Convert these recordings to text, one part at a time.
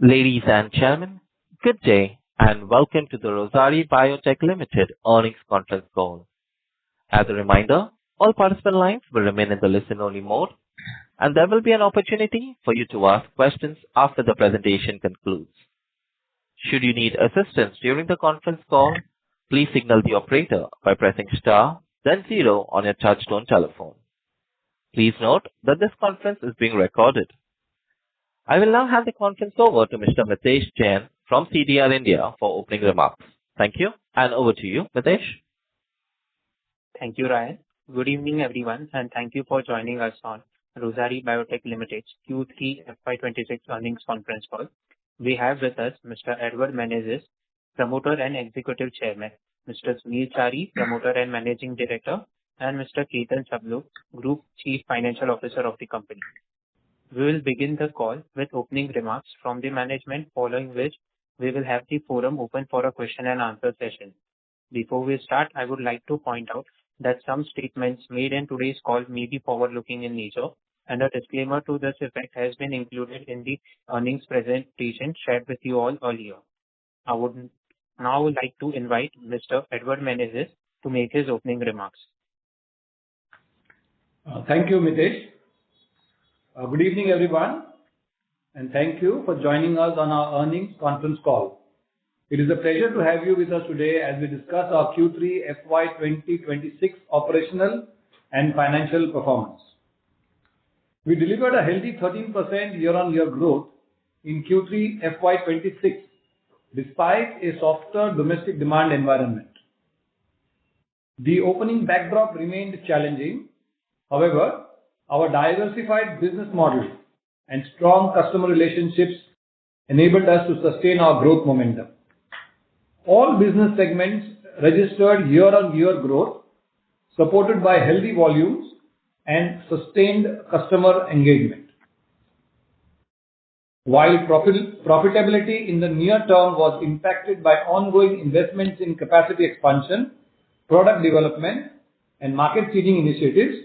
Ladies and gentlemen, good day, and welcome to the Rossari Biotech Ltd earnings conference call. As a reminder, all participant lines will remain in the listen-only mode, and there will be an opportunity for you to ask questions after the presentation concludes. Should you need assistance during the conference call, please signal the operator by pressing star, then zero on your touchtone telephone. Please note that this conference is being recorded. I will now hand the conference over to Mr. Mitesh Jain from CDR India for opening remarks. Thank you, and over to you, Mitesh. Thank you, Ryan. Good evening, everyone, and thank you for joining us on Rossari Biotech Limited's Q3 FY26 earnings conference call. We have with us Mr. Edward Menezes, Promoter and Executive Chairman, Mr. Sunil Chari, Promoter and Managing Director, and Mr. Ketan Sablu, Group Chief Financial Officer of the company. We will begin the call with opening remarks from the management, following which we will have the forum open for a question and answer session. Before we start, I would like to point out that some statements made in today's call may be forward-looking in nature, and a disclaimer to this effect has been included in the earnings presentation shared with you all earlier. I would now like to invite Mr. Edward Menezes to make his opening remarks. Thank you, Mitesh. Good evening, everyone, and thank you for joining us on our earnings conference call. It is a pleasure to have you with us today as we discuss our Q3 FY 2026 operational and financial performance. We delivered a healthy 13% year-on-year growth in Q3 FY 26 despite a softer domestic demand environment. The opening backdrop remained challenging. However, our diversified business model and strong customer relationships enabled us to sustain our growth momentum. All business segments registered year-on-year growth, supported by healthy volumes and sustained customer engagement. While profitability in the near term was impacted by ongoing investments in capacity expansion, product development, and market-seeding initiatives,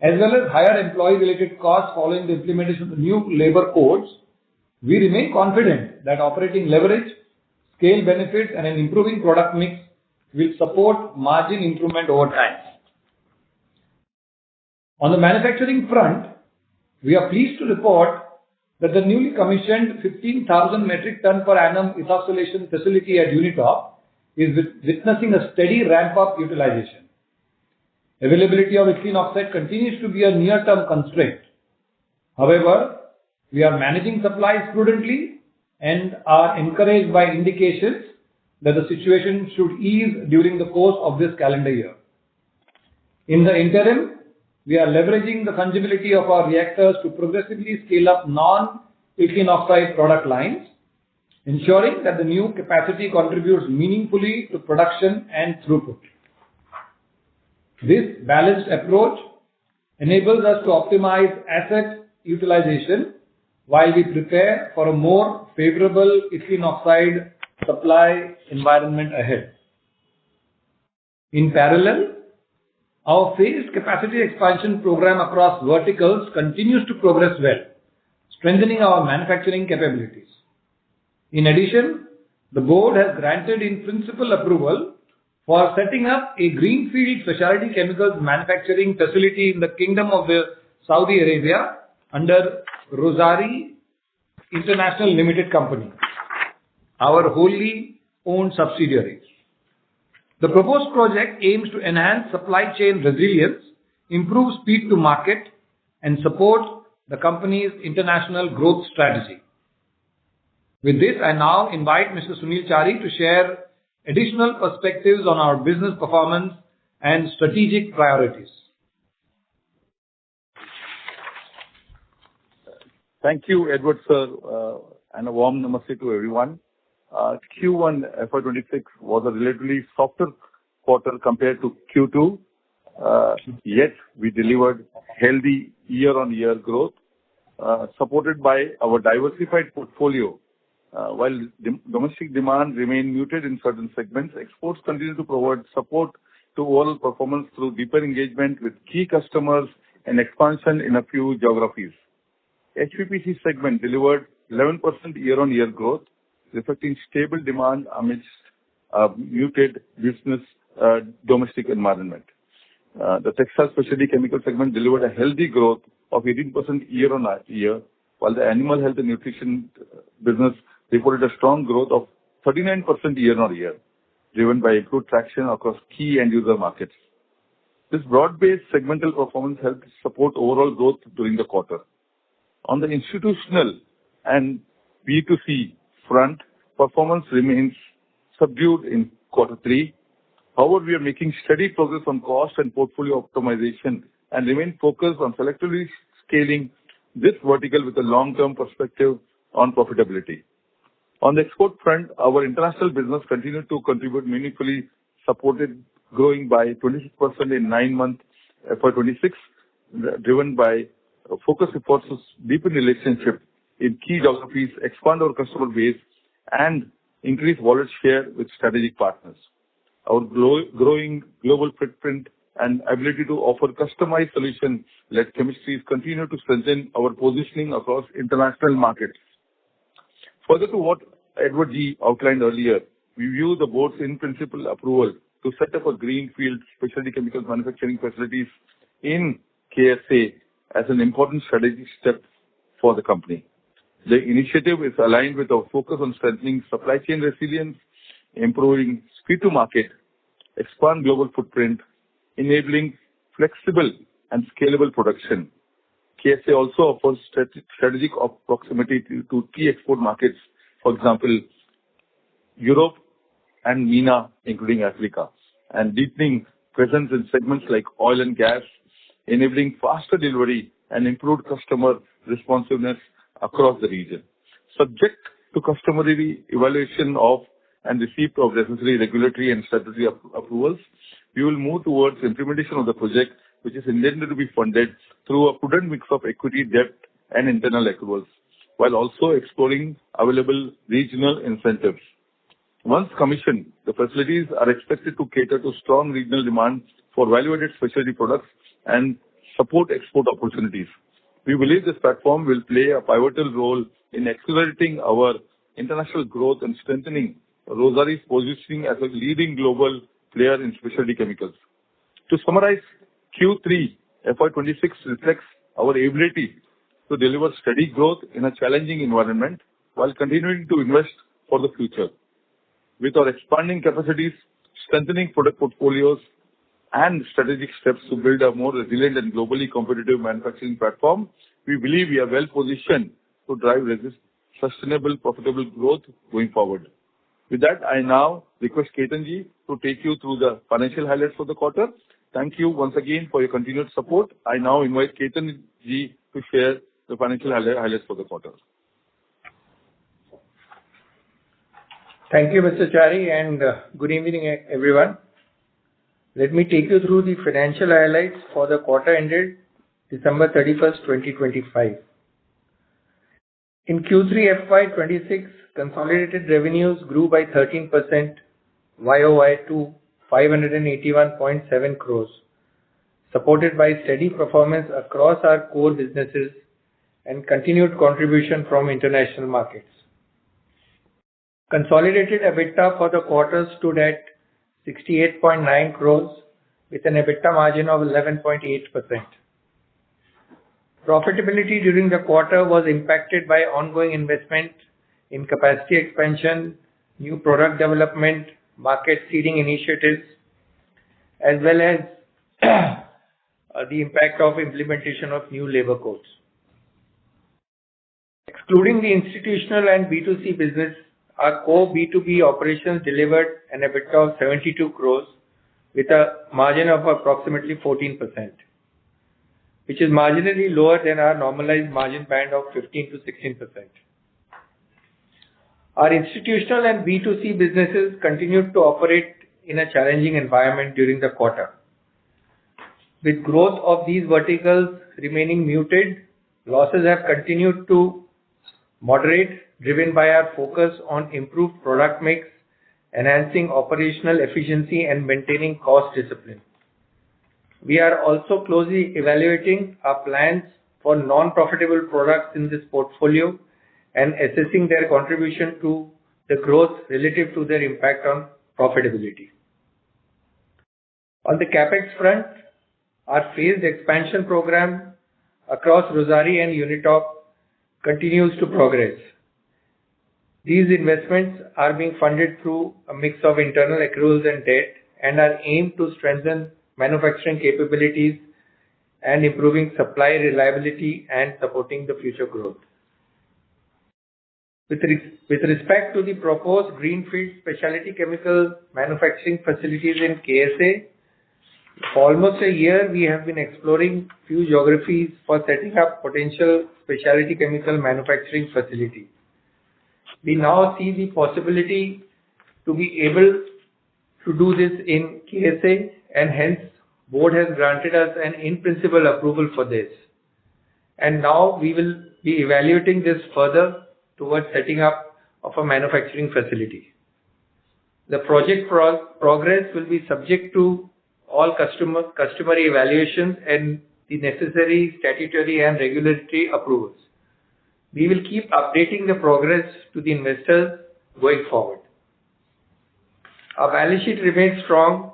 as well as higher employee-related costs following the implementation of the new labor codes, we remain confident that operating leverage, scale benefits, and an improving product mix will support margin improvement over time. On the manufacturing front, we are pleased to report that the newly commissioned 15,000 metric ton per annum ethoxylation facility at Unitop is witnessing a steady ramp-up utilization. Availability of ethylene oxide continues to be a near-term constraint. However, we are managing supplies prudently and are encouraged by indications that the situation should ease during the course of this calendar year. In the interim, we are leveraging the fungibility of our reactors to progressively scale up non-ethylene oxide product lines, ensuring that the new capacity contributes meaningfully to production and throughput. This balanced approach enables us to optimize asset utilization while we prepare for a more favorable ethylene oxide supply environment ahead. In parallel, our phased capacity expansion program across verticals continues to progress well, strengthening our manufacturing capabilities. In addition, the board has granted in principle approval for setting up a greenfield specialty chemicals manufacturing facility in the Kingdom of Saudi Arabia under Rossari International Limited Company, our wholly owned subsidiary. The proposed project aims to enhance supply chain resilience, improve speed to market, and support the company's international growth strategy. With this, I now invite Mr. Sunil Chari to share additional perspectives on our business performance and strategic priorities. Thank you, Edward sir, and a warm namaste to everyone. Q1 FY26 was a relatively softer quarter compared to Q2, yet we delivered healthy year-on-year growth, supported by our diversified portfolio. While domestic demand remained muted in certain segments, exports continue to provide support to overall performance through deeper engagement with key customers and expansion in a few geographies. HPPC segment delivered 11% year-on-year growth, reflecting stable demand amidst a muted business domestic environment. The textile specialty chemical segment delivered a healthy growth of 18% year-on-year, while the animal health and nutrition business reported a strong growth of 39% year-on-year, driven by improved traction across key end-user markets. This broad-based segmental performance helped support overall growth during the quarter. On the institutional and B2C front, performance remains subdued in quarter 3. However, we are making steady progress on cost and portfolio optimization and remain focused on selectively scaling this vertical with a long-term perspective on profitability. On the export front, our international business continued to contribute meaningfully, supported growing by 26% in 9-month FY26, driven by focused efforts to deepen relationship in key geographies, expand our customer base, and increase wallet share with strategic partners. Our growing global footprint and ability to offer customized solution-led chemistries continue to strengthen our positioning across international markets. Further to what Edward G. outlined earlier, we view the board's in-principle approval to set up a greenfield specialty chemicals manufacturing facilities in KSA as an important strategic step for the company. The initiative is aligned with our focus on strengthening supply chain resilience, improving speed to market, expand global footprint, enabling flexible and scalable production. KSA also offers strategic proximity to key export markets, for example, Europe and MENA, including Africa, and deepening presence in segments like oil and gas, enabling faster delivery and improved customer responsiveness across the region. Subject to customary evaluation of and receipt of necessary regulatory and statutory approvals, we will move towards implementation of the project, which is intended to be funded through a prudent mix of equity, debt, and internal accruals, while also exploring available regional incentives. Once commissioned, the facilities are expected to cater to strong regional demand for value-added specialty products and support export opportunities. We believe this platform will play a pivotal role in accelerating our international growth and strengthening Rossari's positioning as a leading global player in specialty chemicals. To summarize, Q3 FY26 reflects our ability to deliver steady growth in a challenging environment while continuing to invest for the future. With our expanding capacities, strengthening product portfolios, and strategic steps to build a more resilient and globally competitive manufacturing platform, we believe we are well positioned to drive sustainable, profitable growth going forward. With that, I now request Ketan ji to take you through the financial highlights for the quarter. Thank you once again for your continued support. I now invite Ketan ji to share the financial highlights for the quarter. Thank you, Mr. Chari, and good evening, everyone. Let me take you through the financial highlights for the quarter ended December 31st, 2025. In Q3 FY26, consolidated revenues grew by 13% YOY to 581.7 crores, supported by steady performance across our core businesses and continued contribution from international markets. Consolidated EBITDA for the quarter stood at 68.9 crores with an EBITDA margin of 11.8%. Profitability during the quarter was impacted by ongoing investment in capacity expansion, new product development, market seeding initiatives, as well as the impact of implementation of new labor codes. Excluding the institutional and B2C business, our core B2B operations delivered an EBITDA of 72 crores with a margin of approximately 14%, which is marginally lower than our normalized margin band of 15 to 16%. Our institutional and B2C businesses continued to operate in a challenging environment during the quarter. With growth of these verticals remaining muted, losses have continued to moderate, driven by our focus on improved product mix, enhancing operational efficiency, and maintaining cost discipline. We are also closely evaluating our plans for non-profitable products in this portfolio and assessing their contribution to the growth relative to their impact on profitability. On the CapEx front, our phased expansion program across Rossari and Unitop continues to progress. These investments are being funded through a mix of internal accruals and debt and are aimed to strengthen manufacturing capabilities and improving supply reliability and supporting the future growth. With respect to the proposed greenfield specialty chemical manufacturing facilities in KSA, for almost a year we have been exploring few geographies for setting up potential specialty chemical manufacturing facilities. We now see the possibility to be able to do this in KSA, and hence board has granted us an in-principle approval for this. And now we will be evaluating this further towards setting up of a manufacturing facility. The project progress will be subject to all customary evaluations and the necessary statutory and regulatory approvals. We will keep updating the progress to the investors going forward. Our balance sheet remains strong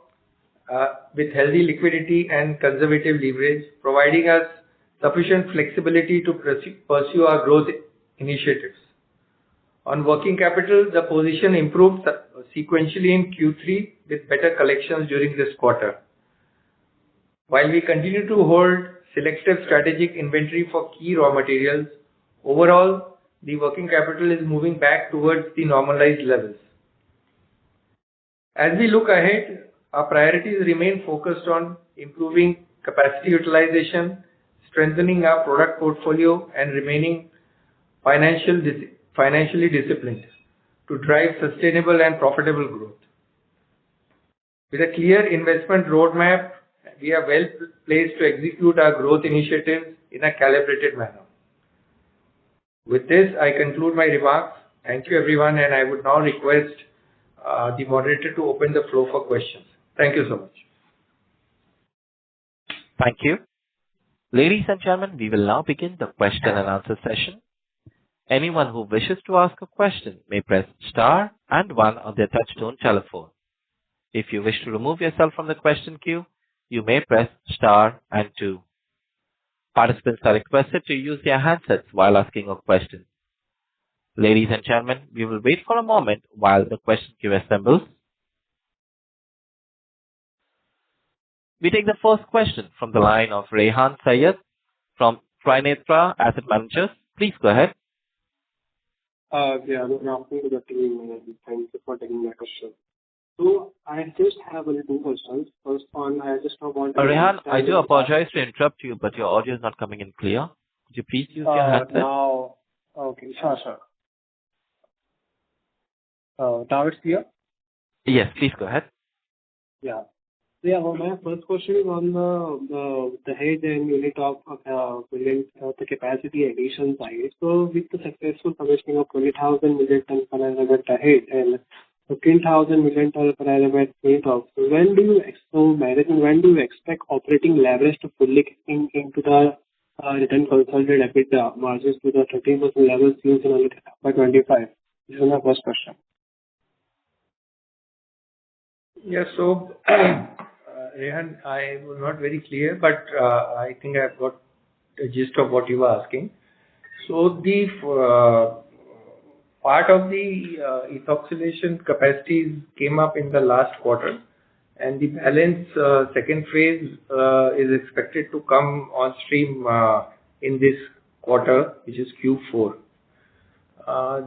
with healthy liquidity and conservative leverage, providing us sufficient flexibility to pursue our growth initiatives. On working capital, the position improved sequentially in Q3 with better collections during this quarter. While we continue to hold selective strategic inventory for key raw materials, overall, the working capital is moving back towards the normalized levels. As we look ahead, our priorities remain focused on improving capacity utilization, strengthening our product portfolio, and remaining financially disciplined to drive sustainable and profitable growth. With a clear investment roadmap, we are well placed to execute our growth initiatives in a calibrated manner. With this, I conclude my remarks. Thank you everyone, and I would now request the moderator to open the floor for questions. Thank you so much. Thank you. Ladies and gentlemen, we will now begin the question and answer session. Anyone who wishes to ask a question may press star and one on their touchtone telephone. If you wish to remove yourself from the question queue, you may press star and two. Participants are requested to use their handsets while asking a question. Ladies and gentlemen, we will wait for a moment while the question queue assembles. We take the first question from the line of Rehan Syed from Trinetra Asset Managers. Please go ahead. Good afternoon to the team. Thank you for taking my question. So I just have only two questions. First one, I just want to Rehan, I do apologize to interrupt you, but your audio is not coming in clear. Could you please use your handset? Now, okay, sure. Now it's clear? Yes, please go ahead. Yeah. Well, my first question is on the head and unit of the capacity addition side. So with the successful commissioning of 20,000 million ton per annum at the head and 15,000 million ton per annum at Unitop, when do you expect operating leverage to fully kick into the return consolidated EBITDA margins to the 13% levels used in FY25? This is my first question. Yeah, so Rehan, I was not very clear, but I think I've got the gist of what you were asking. So the part of the ethoxylation capacities came up in the last quarter, and the balance second phase is expected to come on stream in this quarter, which is Q4.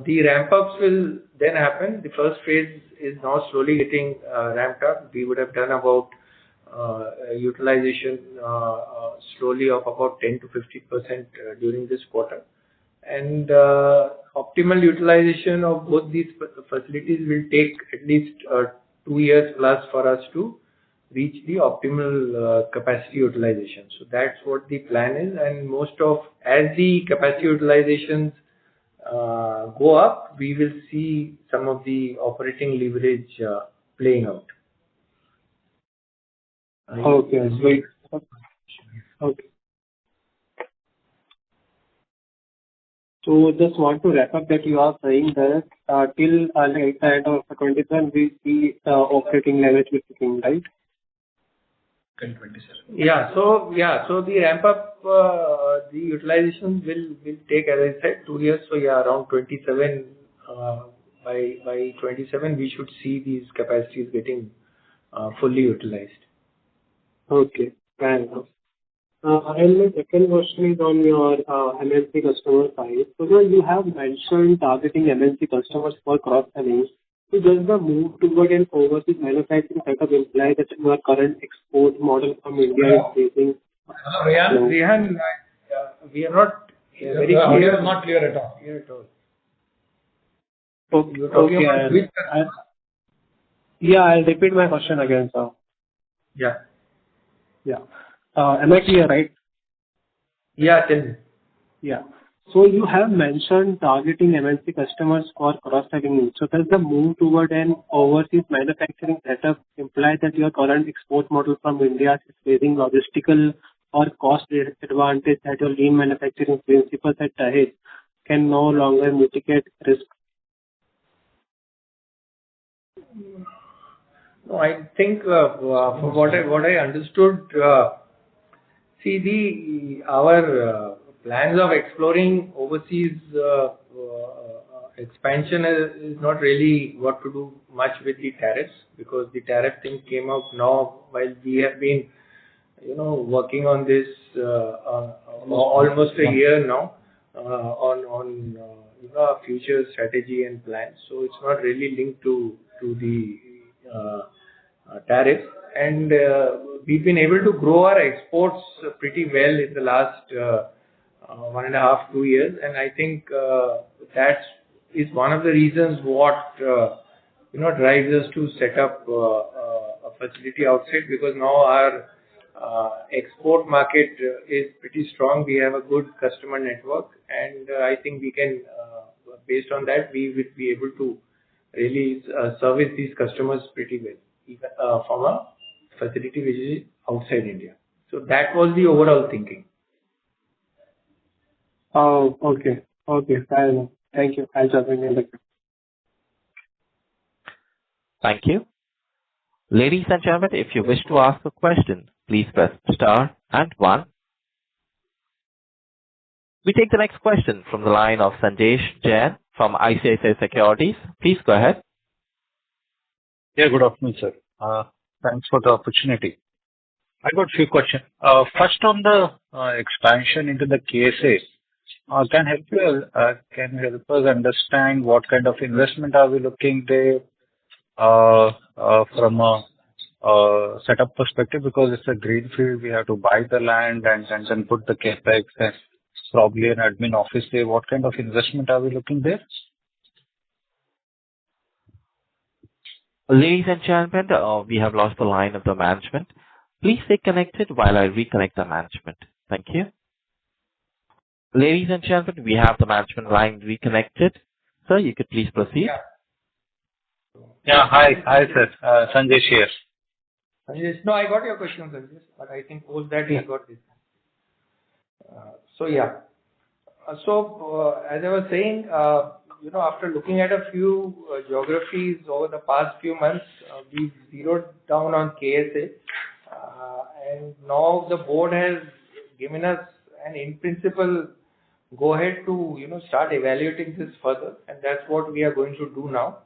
The ramp-ups will then happen. The first phase is now slowly getting ramped up. We would have done about utilization slowly of about 10 to 50% during this quarter. And optimal utilization of both these facilities will take at least 2 years plus for us to reach the optimal capacity utilization. So that's what the plan is, and as the capacity utilizations go up, we will see some of the operating leverage playing out. Okay, great. Okay. So just want to wrap up that you are saying that till like the end of 27 we see operating leverage will kicking, right? Yeah. So the ramp up, the utilization will take, as I said, 2 years. So yeah, around 27, by 27, we should see these capacities getting fully utilized. Okay, fair enough. And my second question is on your MNC customer side. So now you have mentioned targeting MNC customers for cross-selling. So does the move toward an overseas manufacturing setup imply that your current export model from India is facing? Rehan, we are not very clear. Audio is not clear at all. Clear at all. Okay, You're talking about which yeah, I'll repeat my question again, sir. Yeah. Yeah. Am I clear, right? Yeah, tell me. Yeah. So you have mentioned targeting MNC customers for cross-selling. So does the move toward an overseas manufacturing setup imply that your current export model from India is facing logistical or cost advantage that your lean manufacturing principles at Dahej can no longer mitigate risk? No, I think from what I understood, our plans of exploring overseas expansion is not really got to do much with the tariffs, because the tariff thing came out now while we have been, working on this almost a year now on our future strategy and plans. So it's not really linked to the tariffs, and we've been able to grow our exports pretty well in the last 1.5 to 2 years, and I think that is one of the reasons what drives us to set up a facility outside, because now our export market is pretty strong. We have a good customer network, and I think we can, based on that, we will be able to really service these customers pretty well, even from a facility which is outside India. So that was the overall thinking. Oh, okay. Okay, fair enough. Thank you. I'll jump in the queue. Thank you. Ladies and gentlemen, if you wish to ask a question, please press star and 1. We take the next question from the line of Sanjesh Jain from ICICI Securities. Please go ahead. Yeah, good afternoon, sir. Thanks for the opportunity. I got a few questions. First, on the expansion into the KSA, can you help us understand what kind of investment are we looking there from a setup perspective? Because it's a greenfield, we have to buy the land and then put the capex and probably an admin office there. What kind of investment are we looking there? Ladies and gentlemen, we have lost the line of the management. Please stay connected while I reconnect the management. Thank you. Ladies and gentlemen, we have the management line reconnected. Sir, you could please proceed. Yeah, hi, sir. Sanjesh here. Sanjesh, no, I got your question, Sanjesh, but I think post that we got this. As I was saying, after looking at a few geographies over the past few months, we zeroed down on KSA, and now the board has given us an in principle go ahead to start evaluating this further, and that's what we are going to do now.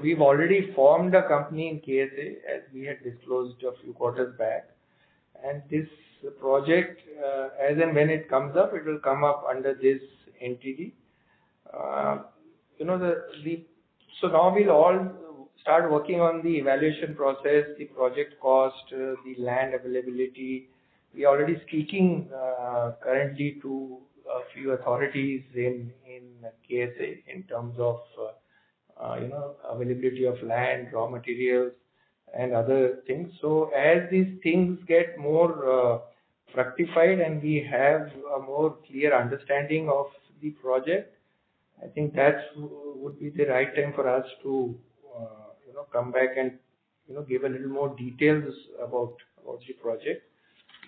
We've already formed a company in KSA, as we had disclosed a few quarters back, and this project, as and when it comes up, it will come up under this entity. So now we'll all start working on the evaluation process, the project cost, the land availability. We are already speaking currently to a few authorities in KSA in terms of availability of land, raw materials, and other things. So as these things get more fructified and we have a more clear understanding of the project, I think that would be the right time for us to come back and give a little more details about the project.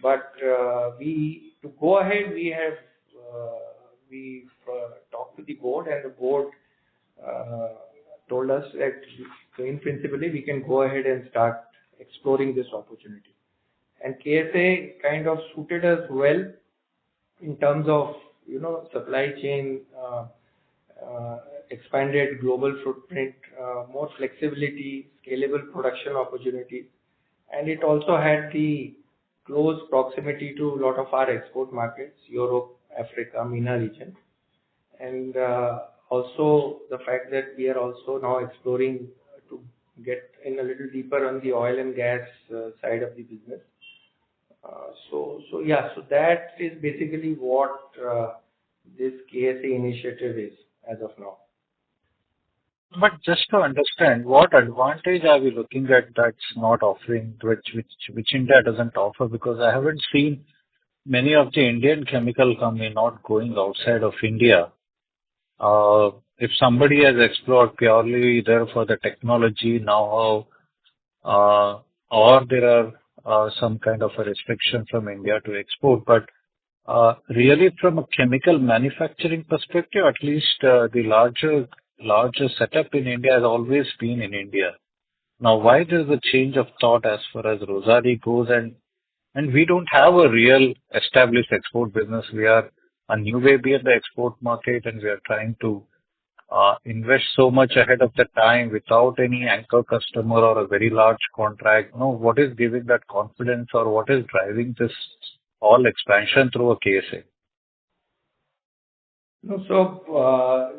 But we To go ahead, we talked to the board, and the board told us that in principle we can go ahead and start exploring this opportunity. And KSA kind of suited us well in terms of supply chain, expanded global footprint, more flexibility, scalable production opportunities, and it also had the close proximity to a lot of our export markets, Europe, Africa, MENA region, and also the fact that we are also now exploring to get in a little deeper on the oil and gas side of the business. So that is basically what this KSA initiative is as of now. But just to understand, what advantage are we looking at that's not offering, which India doesn't offer? Because I haven't seen many of the Indian chemical companies not going outside of India. If somebody has explored purely there for the technology know-how, or there are some kind of a restriction from India to export, but really from a chemical manufacturing perspective, at least the larger setup in India has always been in India. Now, why there's a change of thought as far as Rossari goes, and we don't have a real established export business. We are a new baby in the export market, and we are trying to invest so much ahead of the time without any anchor customer or a very large contract. No, what is giving that confidence, or what is driving this all expansion through a KSA? No, so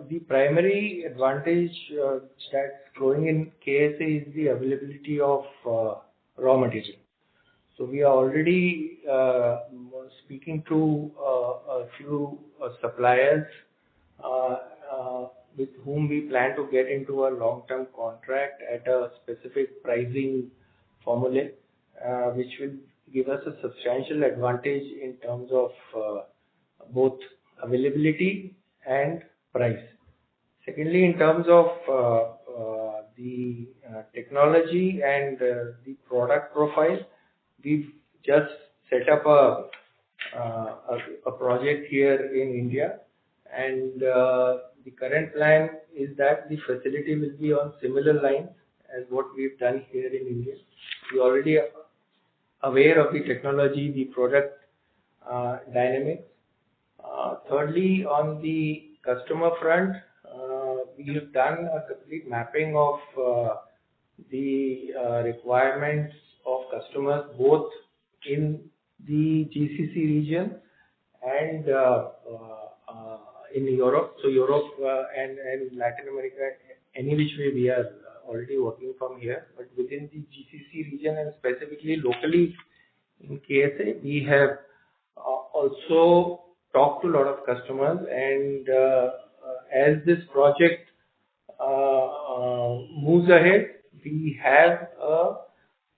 the primary advantage that's growing in KSA is the availability of raw material. So we are already speaking to a few suppliers with whom we plan to get into a long-term contract at a specific pricing formula, which will give us a substantial advantage in terms of both availability and price. Secondly, in terms of the technology and the product profile, we've just set up a project here in India, and the current plan is that the facility will be on similar lines as what we've done here in India. We already are aware of the technology, the product dynamics. Thirdly, on the customer front, we have done a complete mapping of the requirements of customers both in the GCC region and in Europe. So Europe and Latin America, any which way we are already working from here. But within the GCC region and specifically locally in KSA, we have also talked to a lot of customers, and as this project moves ahead, we have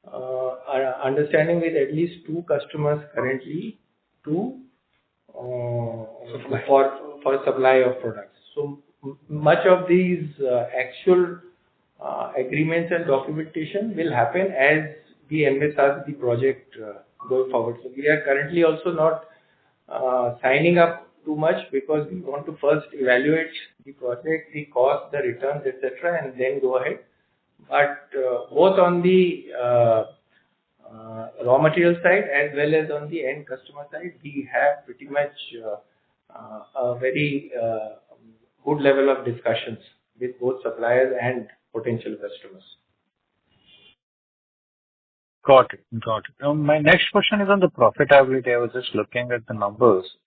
an understanding with at least 2 customers currently to for supply of products. So much of these actual agreements and documentation will happen as we envisage the project going forward. So we are currently also not signing up too much because we want to first evaluate the project, the cost, the returns, etc., and then go ahead. But both on the raw material side as well as on the end customer side, we have pretty much a very good level of discussions with both suppliers and potential customers. Got it. Now, my next question is on the profitability. I was just looking at the numbers.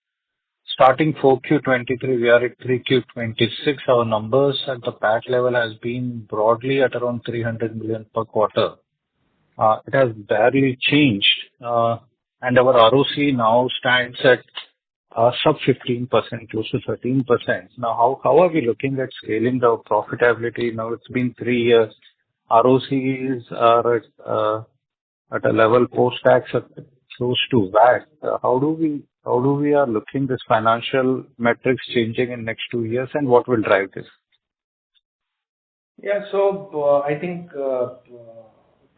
Starting 4Q23, we are at 3Q26. Our numbers at the PAT level has been broadly at around 300 million per quarter. It has barely changed, and our ROC now stands at sub 15%, close to 13%. Now, how are we looking at scaling the profitability? Now, it's been 3 years. ROCs are at a level post-tax close to that. How do we are looking this financial metrics changing in next 2 years, and what will drive this? Yeah, so I think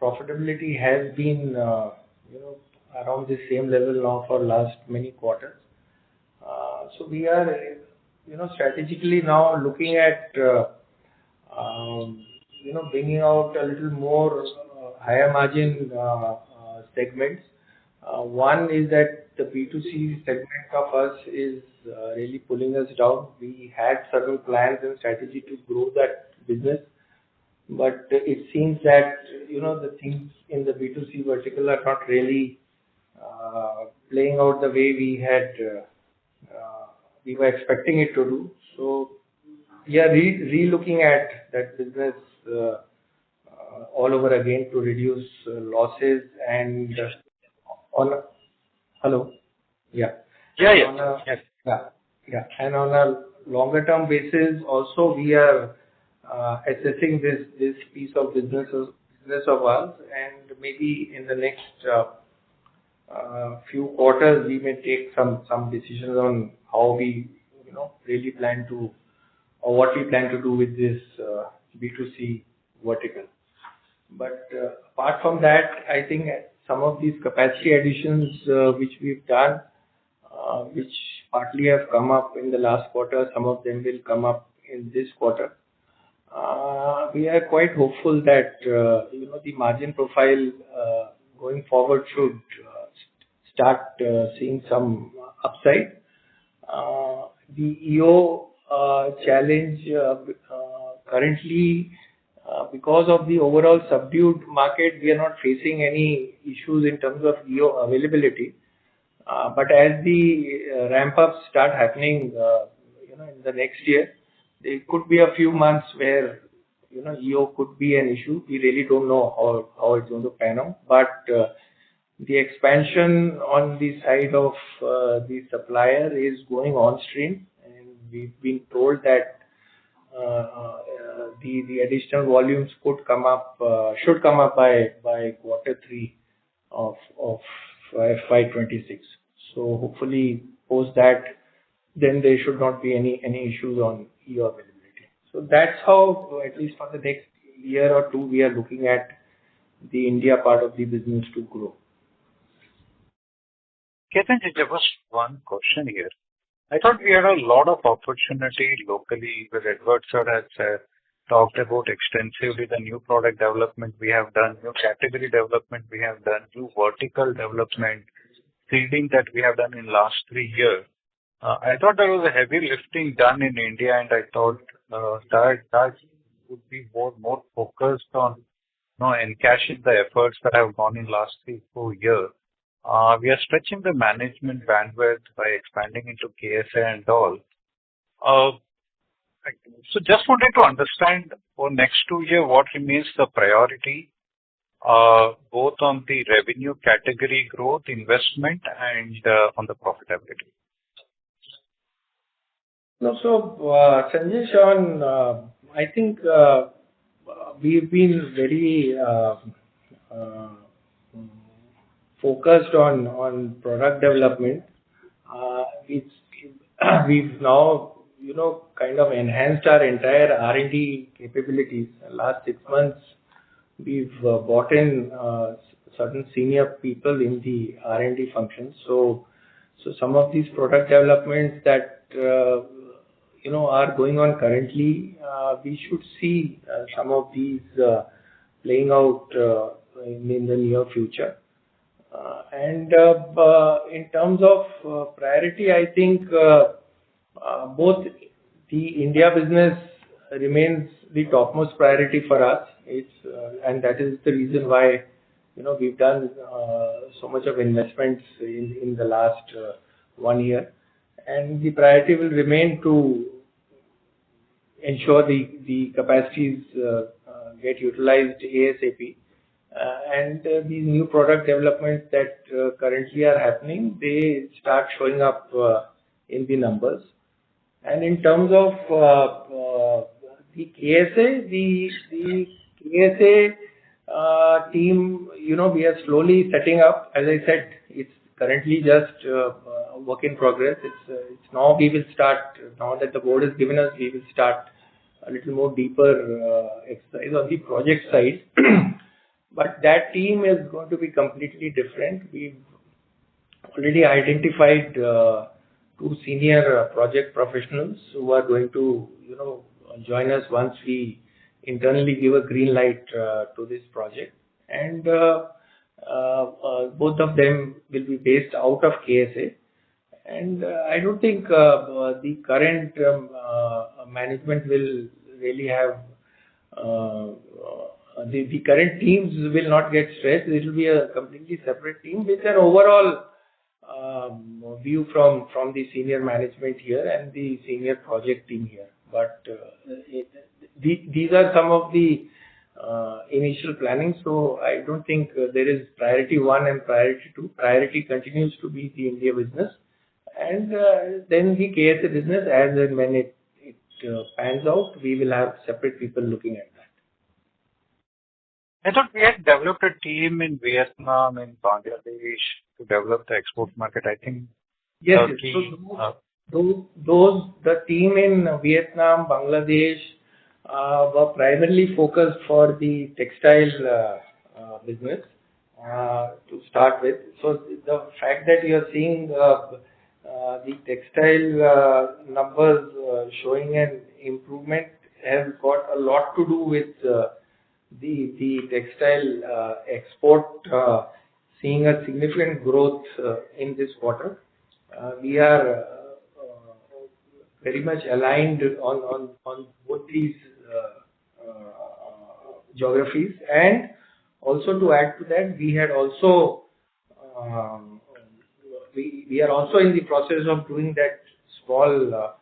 profitability has been around the same level now for last many quarters. So we are, strategically now looking at, bringing out a little more higher margin segments. One is that the B2C segment of us is really pulling us down. We had several plans and strategy to grow that business, but it seems that, the things in the B2C vertical are not really playing out the way we were expecting it to do. So we are re-looking at that business all over again to reduce losses and hello. Yeah. Yes. Yeah. And on a longer term basis, also we are assessing this piece of business of ours, and maybe in the next few quarters we may take some decisions on how we really plan to, or what we plan to do with this B2C vertical. But apart from that, I think some of these capacity additions which we've done, which partly have come up in the last quarter, some of them will come up in this quarter. We are quite hopeful that the margin profile going forward should start seeing some upside. The EO challenge currently, because of the overall subdued market, we are not facing any issues in terms of EO availability. But as the ramp-ups start happening, in the next year, there could be a few months where, EO could be an issue. We really don't know how it's going to pan out. But the expansion on the side of the supplier is going on stream, and we've been told that the additional volumes should come up by quarter 3 of FY26. So hopefully post that, then there should not be any issues on EO availability. So that's how, at least for the next year or two, we are looking at the India part of the business to grow. Ketan, there was one question here. I thought we had a lot of opportunity locally, where Edward sir has talked about extensively the new product development we have done, new category development we have done, new vertical development, seeding that we have done in last 3 years. I thought there was a heavy lifting done in India, and I thought that would be more focused on encashing the efforts that have gone in last 3-4 years. We are stretching the management bandwidth by expanding into KSA and all. So just wanted to understand for next 2 years what remains the priority, both on the revenue category growth, investment, and on the profitability. No, so Sanjesh, I think we've been very focused on product development. We've now kind of enhanced our entire R&D capabilities. Last 6 months, we've brought in certain senior people in the R&D function. So some of these product developments that are going on currently, we should see some of these playing out in the near future. And in terms of priority, I think both the India business remains the topmost priority for us. And that is the reason why we've done so much of investments in the last 1 year. And the priority will remain to ensure the capacities get utilized ASAP. And these new product developments that currently are happening, they start showing up in the numbers. And in terms of the KSA, the KSA team, we are slowly setting up. As I said, it's currently just a work in progress. It's now we will start, now that the board has given us, we will start a little more deeper exercise on the project side. But that team is going to be completely different. We've already identified two senior project professionals who are going to, join us once we internally give a green light to this project. And both of them will be based out of KSA. And I don't think the current management will really have the current teams will not get stressed. It will be a completely separate team with an overall view from the senior management here and the senior project team here. But these are some of the initial planning. So I don't think there is priority 1 and priority 2. Priority continues to be the India business, and then the KSA business, as and when it pans out, we will have separate people looking at that. I thought we had developed a team in Vietnam and Bangladesh to develop the export market. I think Yes. Turkey. So the team in Vietnam, Bangladesh were primarily focused for the textile business to start with. So the fact that you are seeing the textile numbers showing an improvement has got a lot to do with the textile export seeing a significant growth in this quarter. We are very much aligned on both these geographies, and also to add to that, we had also we are also in the process of doing that small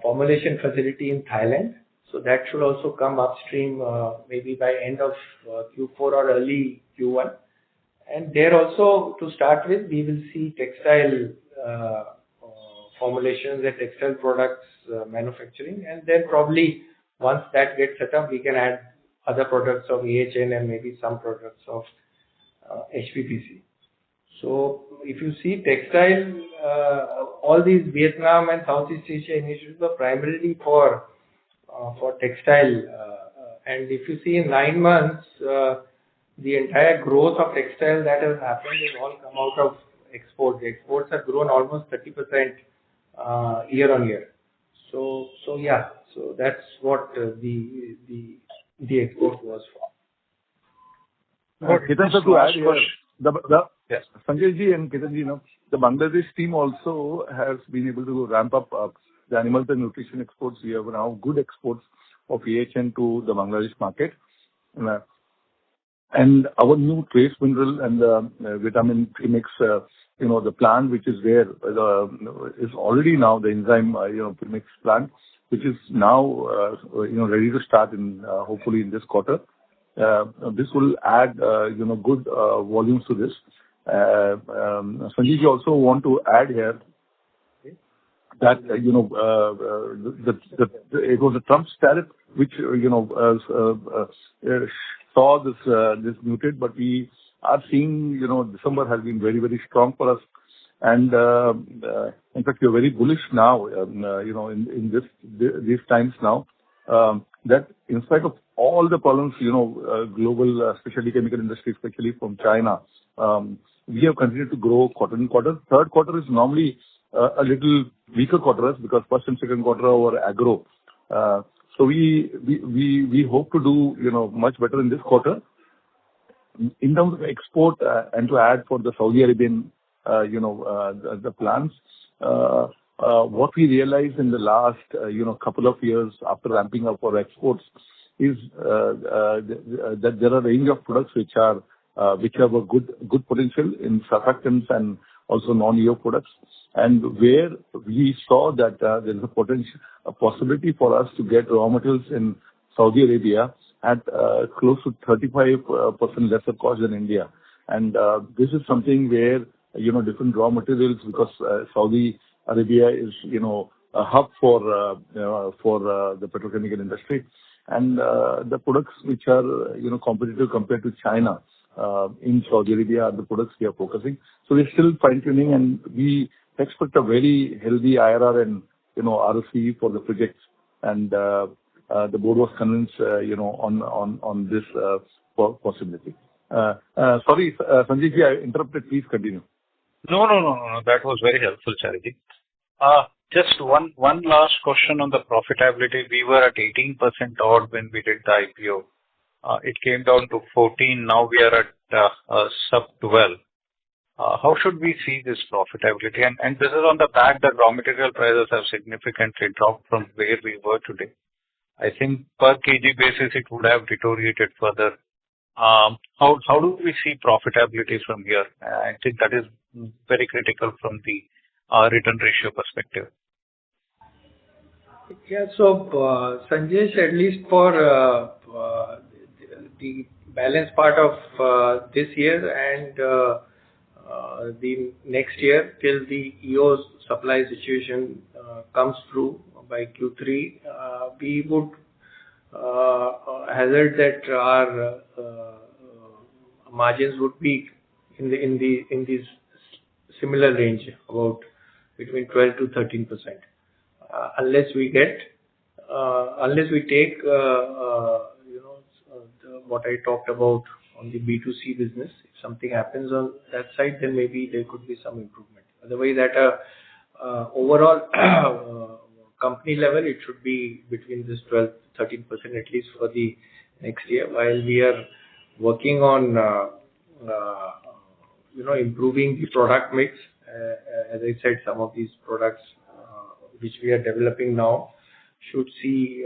formulation facility in Thailand. So that should also come upstream maybe by end of Q4 or early Q1. And there also, to start with, we will see textile formulations and textile products manufacturing, and then probably once that gets set up, we can add other products of AHN and maybe some products of HPPC. So if you see textile, all these Vietnam and Southeast Asia initiatives are primarily for textile, and if you see in 9 months, the entire growth of textile that has happened has all come out of export. The exports have grown almost 30% year on year. So yeah, so that's what the export was for. Ketan sir, to add here, yes, Sanjay ji and Ketan ji, the Bangladesh team also has been able to ramp up the animal and nutrition exports. We have now good exports of AHN to the Bangladesh market. And our new trace mineral and the vitamin premix, the plant which is there is already now the enzyme, premix plant, which is now, ready to start in hopefully in this quarter. This will add, good volumes to this. Sanjeev ji also want to add here that, it was a Trump's tariff which, saw this muted, but we are seeing, December has been very, very strong for us. And in fact, we are very bullish now, in these times now, that in spite of all the problems, global specialty chemical industry, especially from China, we have continued to grow quarter on quarter. Third quarter is normally a little weaker quarters because first and second quarter are agro. So we hope to do, much better in this quarter. In terms of export, and to add for the Saudi Arabian, the plans, what we realized in the last, couple of years after ramping up our exports is that there are a range of products which have a good potential in surfactants and also non-EO products, and where we saw that there is a possibility for us to get raw materials in Saudi Arabia at close to 35% lesser cost than India. And this is something where, different raw materials, because Saudi Arabia is, a hub for the petrochemical industry. And the products which are, competitive compared to China in Saudi Arabia are the products we are focusing. So we're still fine-tuning, and we expect a very healthy IRR and, ROCE for the projects. And the board was convinced, on this possibility. Sorry, Sanjeev ji, I interrupted. Please continue. No. That was very helpful, Charity. Just one last question on the profitability. We were at 18% odd when we did the IPO. It came down to 14. Now we are at sub 12. How should we see this profitability? And this is on the back that raw material prices have significantly dropped from where we were today. I think per kg basis, it would have deteriorated further. How do we see profitability from here? I think that is very critical from the return ratio perspective. Yeah. So, Sanjesh, at least for the balance part of this year and the next year, till the EO's supply situation comes through by Q3, we would hazard that our margins would be in this similar range, about between 12 to 13%. Unless we take what I talked about on the B2C business. If something happens on that side, then maybe there could be some improvement. Otherwise, at a overall company level, it should be between this 12 to 13% at least for the next year. While we are working on improving the product mix, as I said, some of these products which we are developing now should see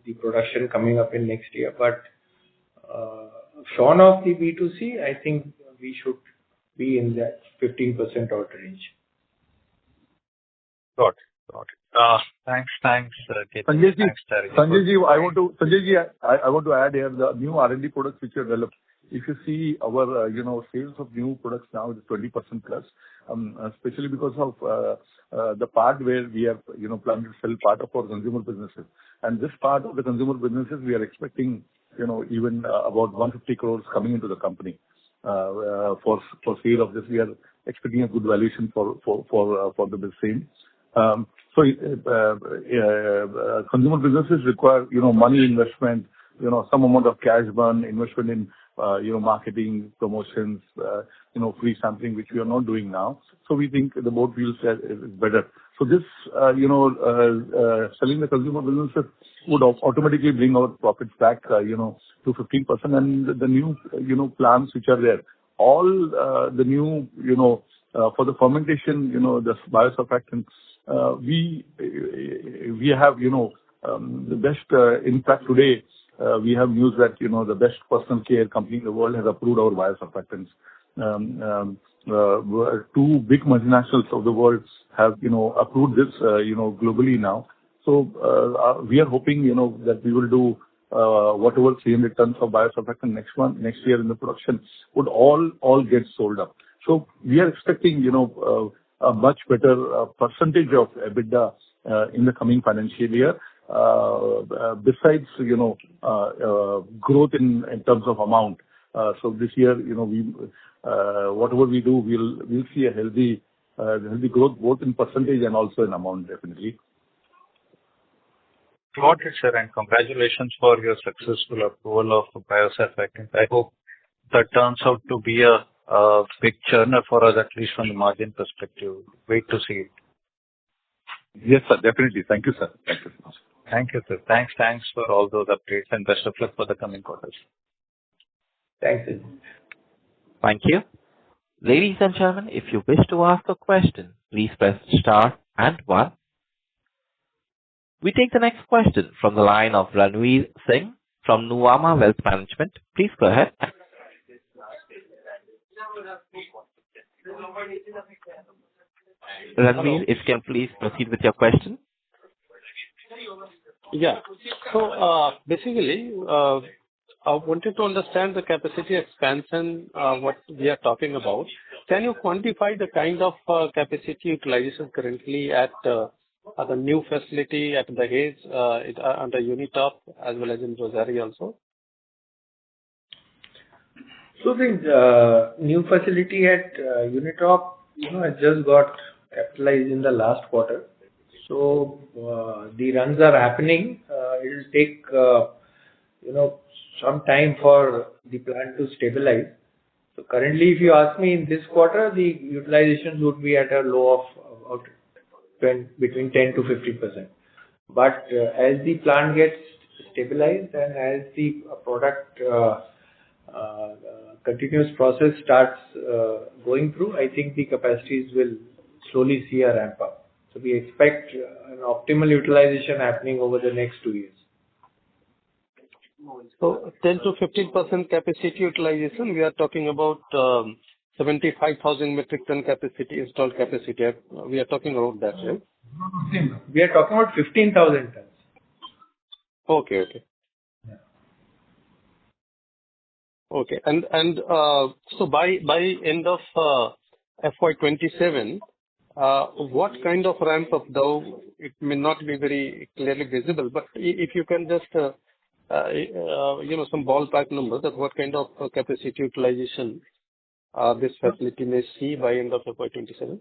the production coming up in next year. But shorn of the B2C, I think we should be in that 15% odd range. Got it. Thanks, Ketan. Sanjay Thanks, Charity. Sanjay, I want to add here the new R&D products which are developed. If you see our sales of new products now is 20% plus, especially because of the part where we have planned to sell part of our consumer businesses. And this part of the consumer businesses, we are expecting even about 150 crores coming into the company for sale of this. We are expecting a good valuation for the same. So consumer businesses require money investment, some amount of cash burn, investment in marketing, promotions, free sampling, which we are not doing now. So we think the board feels that it is better. So this, selling the consumer businesses would automatically bring our profits back, to 15%. And the new plants which are there, all the new, for the fermentation, the biosurfactants, we have, the best, in fact, today, we have news that, the best personal care company in the world has approved our biosurfactants. Two big multinationals of the world have, approved this, globally now. So, we are hoping, that we will do, whatever 300 tons of biosurfactant next year in the production would all get sold up. So we are expecting, a much better percentage of EBITDA in the coming financial year. Besides, growth in terms of amount. So this year, whatever we do, we'll see a healthy growth both in percentage and also in amount, definitely. Got it, sir, and congratulations for your successful approval of biosurfactant. I hope that turns out to be a big churner for us, at least from the margin perspective. Wait to see it. Yes, sir, definitely. Thank you, sir. Thank you so much. Thank you, sir. Thanks for all those updates and best of luck for the coming quarters. Thanks. Thank you. Ladies and gentlemen, if you wish to ask a question, please press star and 1. We take the next question from the line of Ranveer Singh from Nuvama Wealth Management. Please go ahead. Ranveer, if you can please proceed with your question. Yeah. So, basically, I wanted to understand the capacity expansion, what we are talking about. Can you quantify the kind of capacity utilization currently at the new facility at Dahej, under Unitop, as well as in Rossari also? So the new facility at Unitop, has just got capitalized in the last quarter. So the runs are happening. It will take some time for the plant to stabilize. So currently, if you ask me, in this quarter, the utilizations would be at a low of about between 10 to 50%. But as the plant gets stabilized and as the product continuous process starts going through, I think the capacities will slowly see a ramp up. So we expect an optimal utilization happening over the next 2 years. So 10 to 15% capacity utilization, we are talking about 75,000 metric ton capacity, installed capacity. We are talking about that, right? We are talking about 15,000 tons. Okay. Yeah. Okay. And so by end of FY27, what kind of ramp up, though it may not be very clearly visible, but if you can just some ballpark numbers of what kind of capacity utilization this facility may see by end of FY27?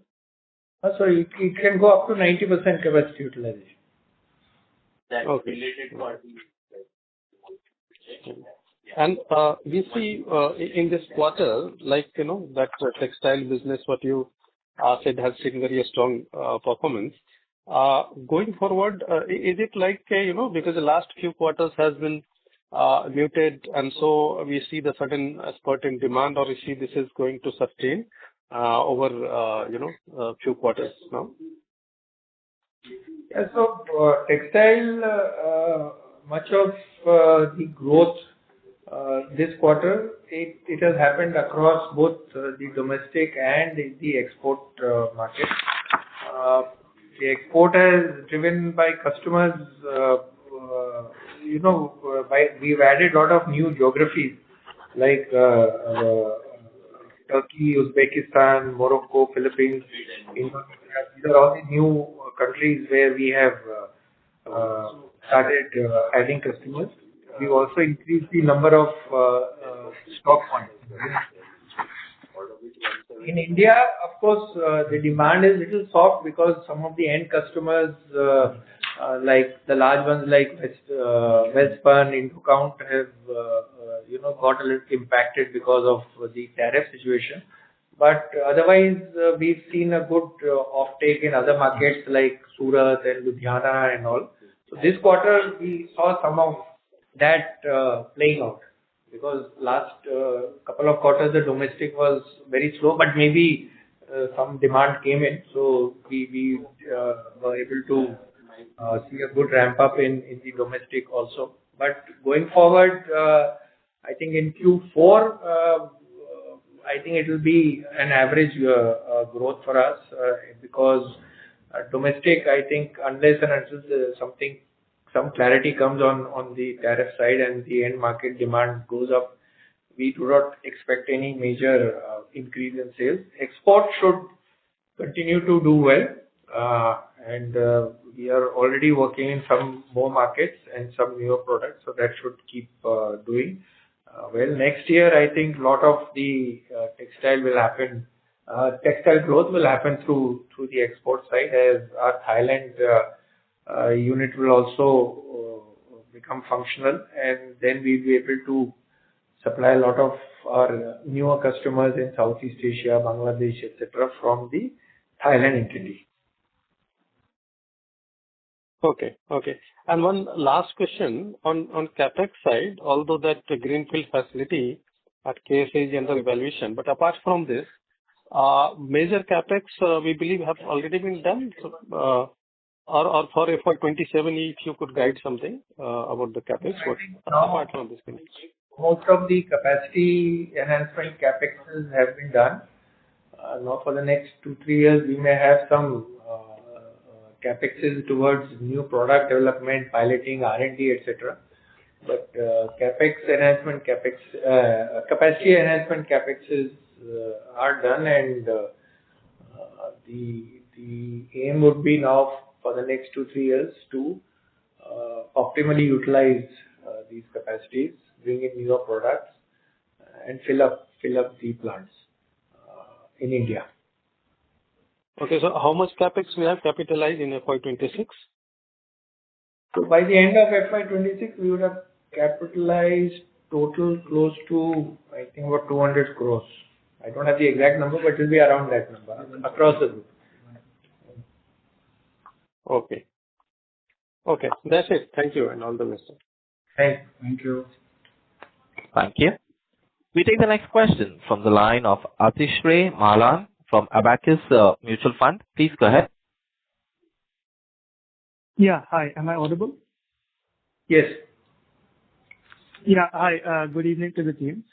So it can go up to 90% capacity utilization. Okay. And we see in this quarter, like, that textile business, what you said has seen very strong performance. Going forward, is it like, because the last few quarters has been muted, and so we see the sudden spurt in demand, or we see this is going to sustain over, a few quarters now? Yeah, so textile, much of the growth this quarter, it has happened across both the domestic and the export market. The export is driven by customers, we've added a lot of new geographies like Turkey, Uzbekistan, Morocco, Philippines, Indonesia. These are all the new countries where we have started adding customers. We've also increased the number of stock points. In India, of course, the demand is little soft because some of the end customers, like the large ones like Welspun, Indocount have, got a little impacted because of the tariff situation. But otherwise, we've seen a good offtake in other markets like Surat and Ludhiana and all. So this quarter, we saw some of that playing out, because last couple of quarters the domestic was very slow, but maybe some demand came in, so we were able to see a good ramp up in the domestic also. But going forward, I think in Q4, I think it will be an average growth for us, because domestic, I think, unless and until some clarity comes on the tariff side and the end market demand goes up, we do not expect any major increase in sales. Export should continue to do well, and we are already working in some more markets and some newer products, so that should keep doing well. Next year, I think a lot of the textile growth will happen through the export side, as our Thailand unit will also become functional, and then we'll be able to supply a lot of our newer customers in Southeast Asia, Bangladesh, etc. from the Thailand entity. Okay. And one last question on CapEx side, although that greenfield facility at KSA is under evaluation, but apart from this, major CapEx we believe have already been done, or for FY27, if you could guide something about the CapEx, apart from this thing. Most of the capacity enhancement CapExes have been done. Now for the next 2-3 years, we may have some CapExes towards new product development, piloting, R&D, etc. But capacity enhancement CapExes are done, and the aim would be now for the next 2-3 years to optimally utilize these capacities, bring in newer products, and fill up the plants in India. Okay, so how much CapEx we have capitalized in FY26? So by the end of FY26, we would have capitalized total close to, I think, about 200 crores. I don't have the exact number, but it will be around that number across the group. Okay. Okay. That's it. Thank you and all the best. Thank you. Thank you. We take the next question from the line of Atishray Malan from Abacus Mutual Fund. Please go ahead. Yeah. Hi. Am I audible? Yes. Yeah. Hi. Good evening to the team.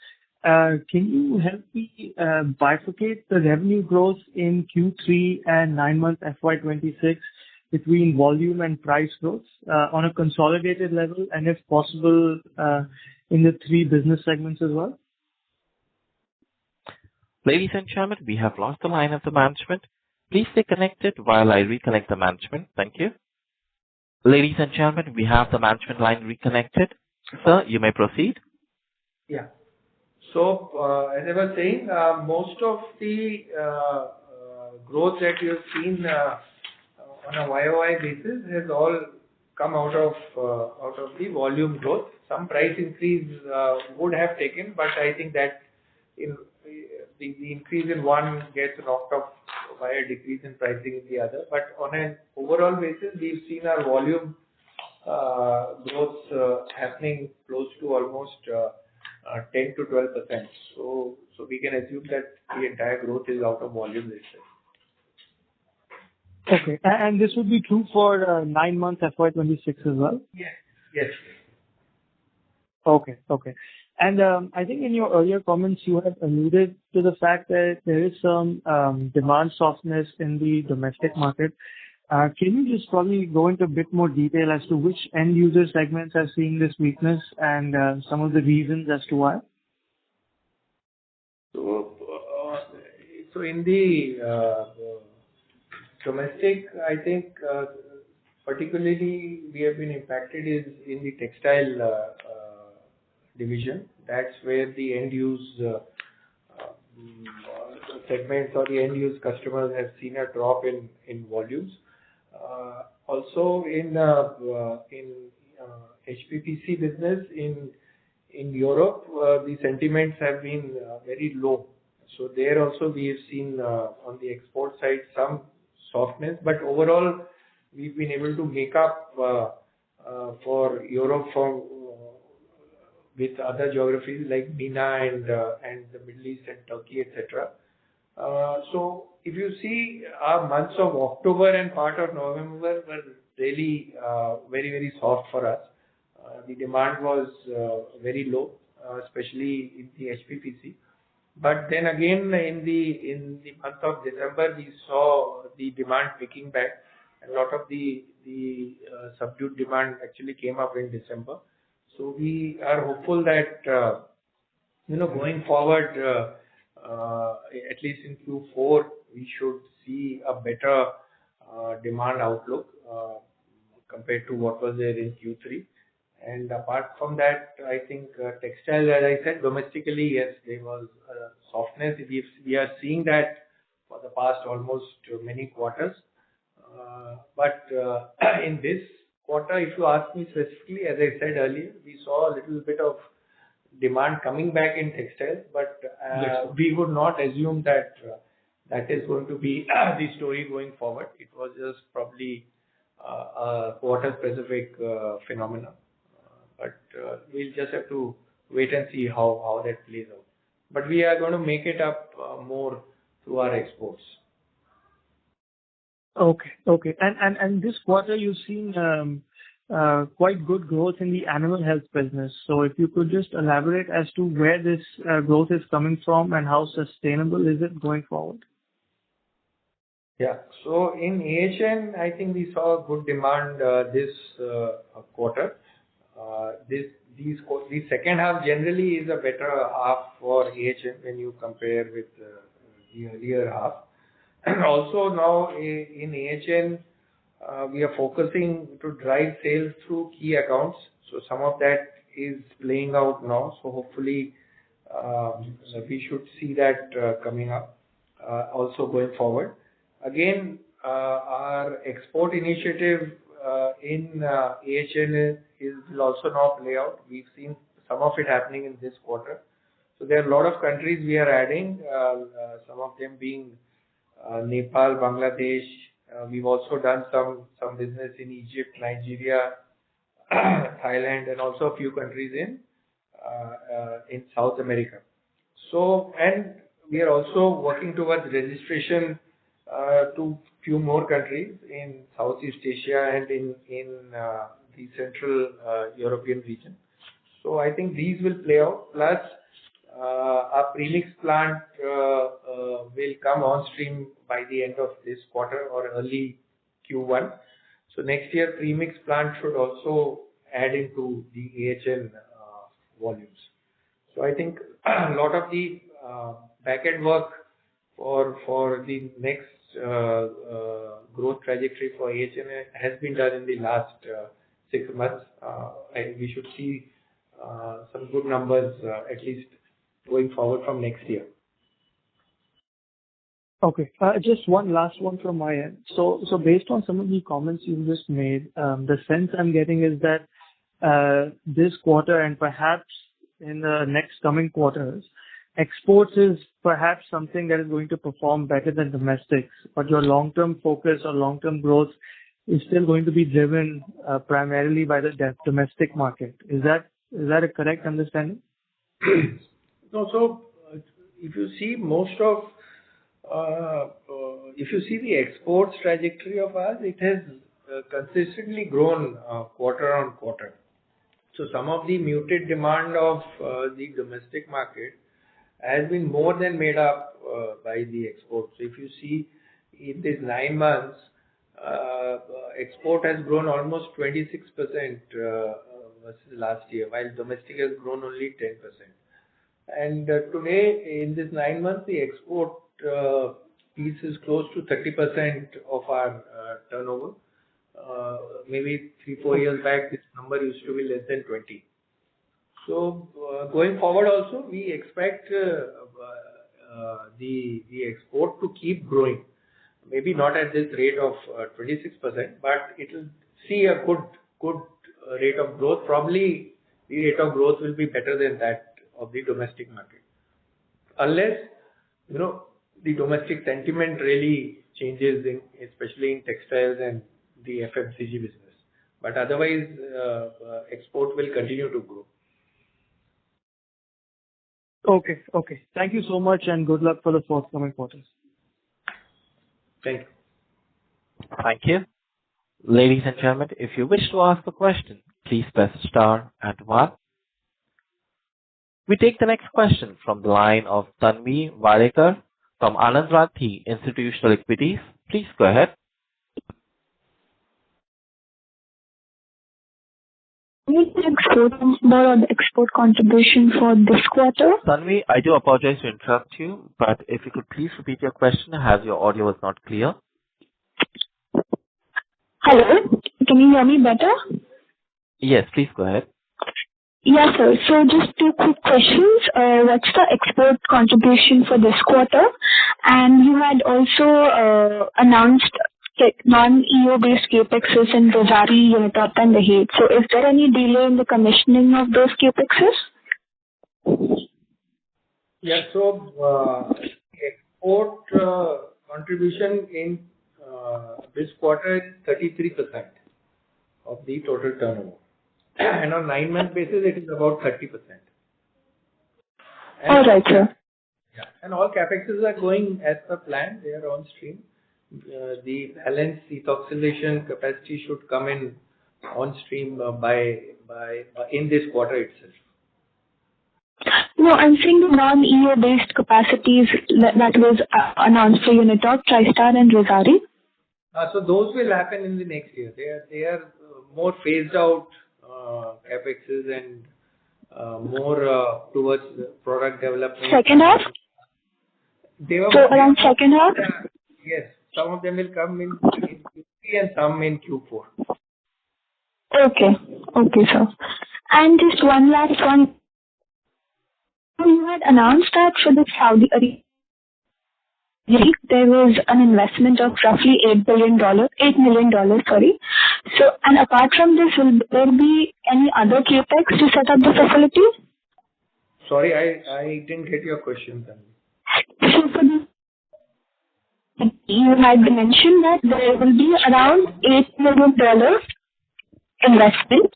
Can you help me bifurcate the revenue growth in Q3 and 9-month FY26 between volume and price growth on a consolidated level, and if possible, in the 3 business segments as well? Ladies and gentlemen, we have lost the line of the management. Please stay connected while I reconnect the management. Thank you. Ladies and gentlemen, we have the management line reconnected. Sir, you may proceed. Yeah. So, as I was saying, most of the growth that you've seen on a YOY basis has all come out of the volume growth. Some price increase would have taken, but I think that the increase in one gets knocked off by a decrease in pricing in the other. But on an overall basis, we've seen our volume growth happening close to almost 10 to 12%. So we can assume that the entire growth is out of volume itself. Okay. And this would be true for 9 months FY26 as well? Yes. Okay. And I think in your earlier comments, you had alluded to the fact that there is some demand softness in the domestic market. Can you just probably go into a bit more detail as to which end user segments are seeing this weakness and some of the reasons as to why? So in the domestic, I think particularly we have been impacted is in the textile division. That's where the end use segments or the end use customers have seen a drop in volumes. Also in HPPC business in Europe, the sentiments have been very low. So there also we have seen on the export side some softness, but overall we've been able to make up for Europe with other geographies like MENA and the Middle East and Turkey, etc. So if you see our months of October and part of November were really very, very soft for us. The demand was very low, especially in the HPPC. But then again, in the month of December, we saw the demand picking back. A lot of the subdued demand actually came up in December. So we are hopeful that going forward, at least in Q4, we should see a better demand outlook compared to what was there in Q3. And apart from that, I think textiles, as I said, domestically, yes, there was softness. We are seeing that for the past almost many quarters. But in this quarter, if you ask me specifically, as I said earlier, we saw a little bit of demand coming back in textiles, but we would not assume that that is going to be the story going forward. It was just probably a quarter-specific phenomenon. But we'll just have to wait and see how that plays out. But we are going to make it up more through our exports. Okay. And this quarter, you've seen quite good growth in the animal health business. So if you could just elaborate as to where this growth is coming from and how sustainable is it going forward? Yeah. So in AHN, I think we saw good demand this quarter. The second half generally is a better half for AHN when you compare with the earlier half. Also now in AHN, we are focusing to drive sales through key accounts. So some of that is playing out now. So hopefully we should see that coming up also going forward. Again, our export initiative in AHN will also now play out. We've seen some of it happening in this quarter. So there are a lot of countries we are adding, some of them being Nepal, Bangladesh. We've also done some business in Egypt, Nigeria, Thailand, and also a few countries in South America. So, and we are also working towards registration to few more countries in Southeast Asia and in the Central European region. So I think these will play out. Plus, our premix plant will come on stream by the end of this quarter or early Q1. So next year, premix plant should also add into the AHN volumes. So I think a lot of the back-end work for the next growth trajectory for AHN has been done in the last 6 months. And we should see some good numbers at least going forward from next year. Okay. Just one last one from my end. So based on some of the comments you just made, the sense I'm getting is that this quarter and perhaps in the next coming quarters, exports is perhaps something that is going to perform better than domestics, but your long-term focus or long-term growth is still going to be driven primarily by the domestic market. Is that a correct understanding? No. So if you see if you see the exports trajectory of ours, it has consistently grown quarter on quarter. So some of the muted demand of the domestic market has been more than made up by the exports. So if you see in these 9 months, export has grown almost 26% versus last year, while domestic has grown only 10%. And today, in this 9 months, the export piece is close to 30% of our turnover. Maybe 3-4 years back, this number used to be less than 20. So going forward also, we expect the export to keep growing. Maybe not at this rate of 26%, but it will see a good rate of growth. Probably the rate of growth will be better than that of the domestic market, unless the domestic sentiment really changes, especially in textiles and the FMCG business. But otherwise, export will continue to grow. Okay. Thank you so much, and good luck for the forthcoming quarters. Thank you. Thank you. Ladies and gentlemen, if you wish to ask a question, please press star and 1. We take the next question from the line of Tanvi Varekar from Anand Rathi Institutional Equities. Please go ahead. The export contribution for this quarter? Tanvi, I do apologize to interrupt you, but if you could please repeat your question as your audio was not clear. Hello, can you hear me better? Yes, please go ahead. Yes, sir. So just 2 quick questions. What's the export contribution for this quarter? And you had also announced non-EU based capexes in Rossari, Unitop and Dahej. So is there any delay in the commissioning of those capexes? Yeah, so export contribution in this quarter is 33% of the total turnover. And on 9-month basis, it is about 30%. All right, sir. Yeah, and all capexes are going as per plan. They are on stream. The balance ethoxylation capacity should come in on stream in this quarter itself. No, I'm saying the non-EU based capacities that was announced for Unitop, Tristar and Rossari. So those will happen in the next year. They are more phased out capexes and more towards product development. Second half? So around second half? Yes, some of them will come in Q3 and some in Q4. Okay, sir. And just one last one. You had announced that for the Saudi Arabia, there was an investment of roughly $8 million. So, and apart from this, will there be any other capex to set up the facility? Sorry, I didn't get your question, Tanvi. So for the you had mentioned that there will be around $8 million investment.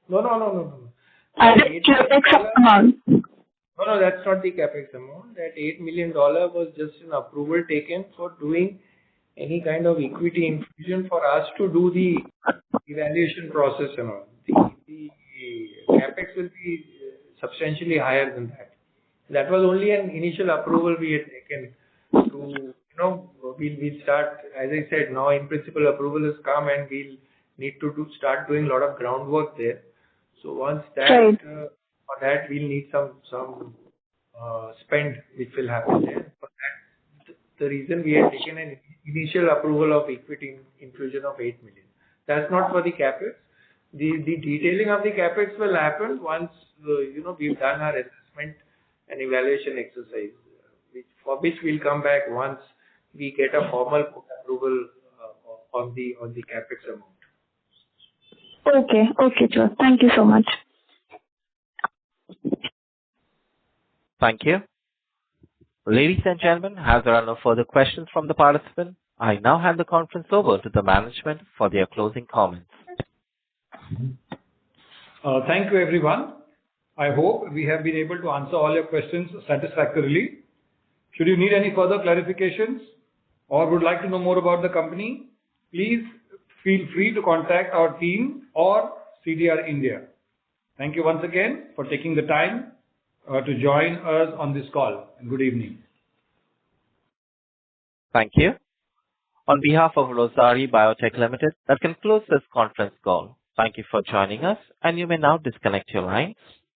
No. The capex amount. No, that's not the capex amount. That $8 million was just an approval taken for doing any kind of equity infusion for us to do the evaluation process and all. The capex will be substantially higher than that. That was only an initial approval we had taken to, we'll start, as I said, now in principle approval has come and we'll need to start doing a lot of groundwork there. So once that, for that we'll need some spend which will happen there. For that, the reason we had taken an initial approval of equity infusion of 8 million. That's not for the capex. The detailing of the capex will happen once we've done our assessment and evaluation exercise, for which we'll come back once we get a formal approval on the capex amount. Okay, sir. Thank you so much. Thank you. Ladies and gentlemen, as there are no further questions from the participant, I now hand the conference over to the management for their closing comments. Thank you, everyone. I hope we have been able to answer all your questions satisfactorily. Should you need any further clarifications or would like to know more about the company, please feel free to contact our team or CDR India. Thank you once again for taking the time to join us on this call, and good evening. Thank you. On behalf of Rossari Biotech Ltd, that concludes this conference call. Thank you for joining us, and you may now disconnect your lines.